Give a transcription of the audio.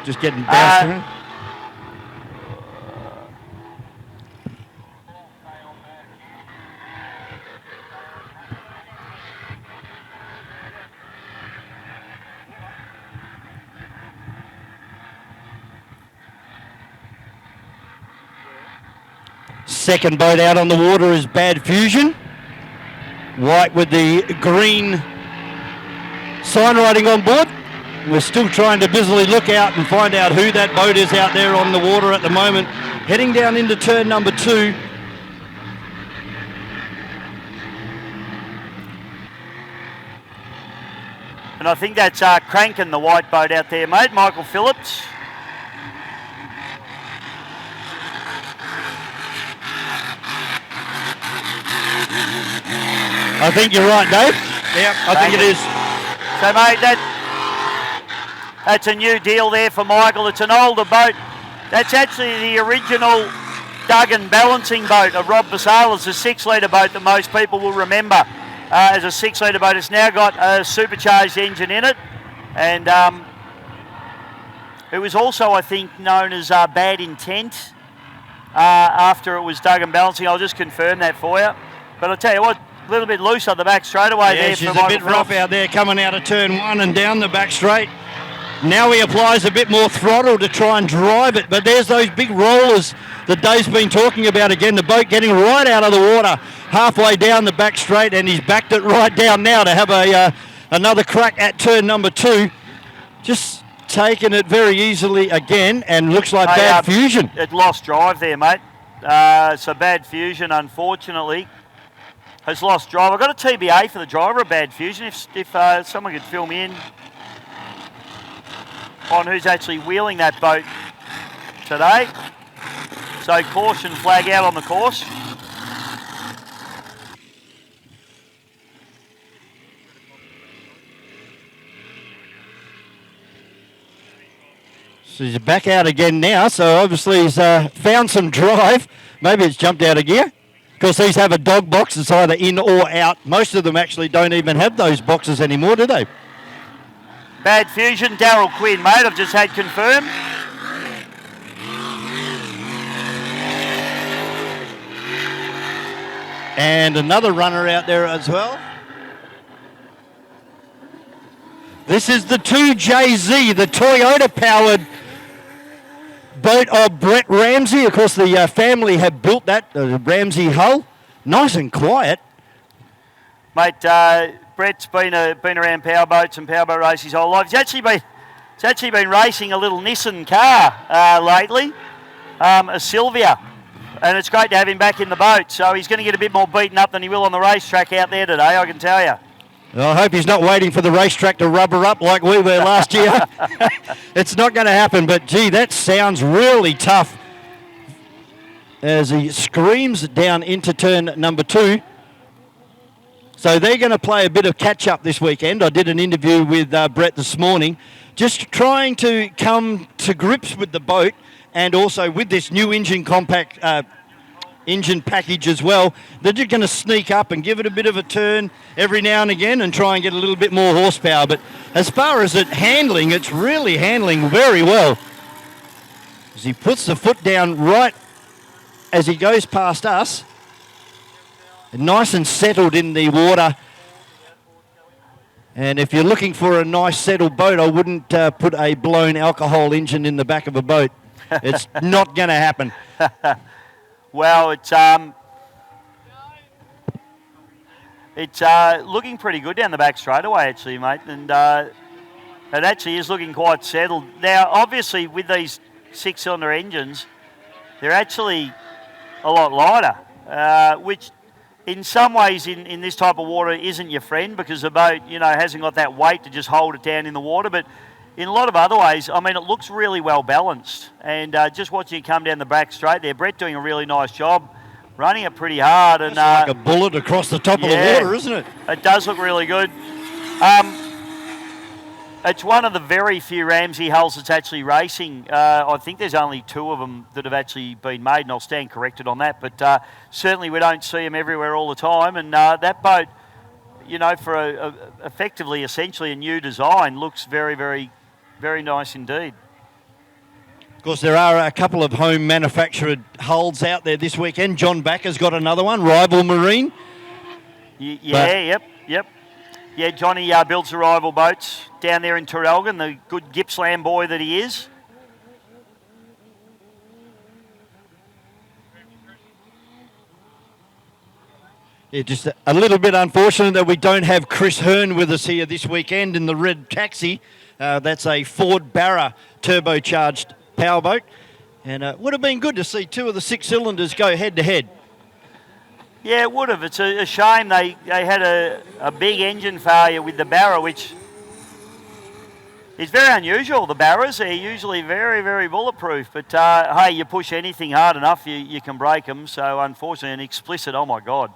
just getting bounced around. Second boat out on the water is Bad Fusion. White with the green sign writing on board. We're still trying to busily look out and find out who that boat is out there on the water at the moment. Heading down into turn number 2. And I think that's Crackin, the white boat out there, mate. Michael Phillips. I think you're right, Dave. Yep, I think it is. So, mate, that's a new deal there for Michael. It's an older boat. That's actually the original Duggan balancing boat of Rob Vasala's, a 6-litre boat that most people will remember as a 6-litre boat. It's now got a supercharged engine in it. And it was also, I think, known as Bad Intent after it was Duggan balancing. I'll just confirm that for you. But I'll tell you what, a little bit loose on the back straightaway there. She's a bit rough out there coming out of turn 1 and down the back straight. Now he applies a bit more throttle to try and drive it, but there's those big rollers that Dave's been talking about again. The boat getting right out of the water halfway down the back straight, and he's backed it right down now to have another crack at turn number 2. Just taking it very easily again, and looks like Bad Fusion. It lost drive there, mate. So Bad Fusion, unfortunately, has lost drive. I've got a TBA for the driver of Bad Fusion. If someone could fill me in on who's actually wheeling that boat today. So caution flag out on the course. So he's back out again now, so obviously he's found some drive. Maybe it's jumped out of gear. Because these have a dog box, it's either in or out. Most of them actually don't even have those boxes anymore, do they? Bad Fusion, Daryl Quinn, mate, I've just had confirmed. And another runner out there as well. This is the 2JZ, the Toyota-powered boat of Brett Ramsey. Of course, the family have built that, the Ramsey hull. Nice and quiet. Mate, Brett's been around powerboats and powerboat races his whole life. He's actually been racing a little Nissan car lately, a Sylvia. And it's great to have him back in the boat. So he's going to get a bit more beaten up than he will on the racetrack out there today, I can tell you. Well, I hope he's not waiting for the racetrack to rubber up like we were last year. It's not going to happen, but gee, that sounds really tough as he screams down into turn number 2. So they're going to play a bit of catch-up this weekend. I did an interview with Brett this morning, just trying to come to grips with the boat and also with this new engine compact engine package as well. They're just going to sneak up and give it a bit of a turn every now and again and try and get a little bit more horsepower. But as far as it handling, it's really handling very well. As he puts the foot down right as he goes past us, nice and settled in the water. And if you're looking for a nice settled boat, I wouldn't put a blown alcohol engine in the back of a boat. It's not going to happen. Well, it's looking pretty good down the back straightaway, actually, mate, and it actually is looking quite settled. Now, obviously, with these 6-cylinder engines, they're actually a lot lighter, which in some ways in this type of water isn't your friend because the boat, hasn't got that weight to just hold it down in the water, but in a lot of other ways, I mean, it looks really well balanced. And just watching it come down the back straight there, Brett doing a really nice job, running it pretty hard. And like a bullet across the top of the water, isn't it? It does look really good. It's one of the very few Ramsey hulls that's actually racing. I think there's only 2 of them that have actually been made, and I'll stand corrected on that. But certainly we don't see them everywhere all the time. And that boat, for effectively, essentially a new design, looks very, very, very nice indeed. course, there are a couple of home manufactured hulls out there this weekend. John Backer's got another one, Rival Marine. Yep. Yeah, Johnny builds the Rival boats down there in Traralgon, the good Gippsland boy that he is. Yeah, just a little bit unfortunate that we don't have Chris Hearn with us here this weekend in the red taxi. That's a Ford Barra turbocharged powerboat. And it would have been good to see two of the 6 cylinders go head-to-head. Yeah, it would have. It's a shame they had a big engine failure with the Barra, which is very unusual. The Barras, they're usually very, very bulletproof. But, hey, you push anything hard enough, you can break them. So, unfortunately, an explicit, oh, my God.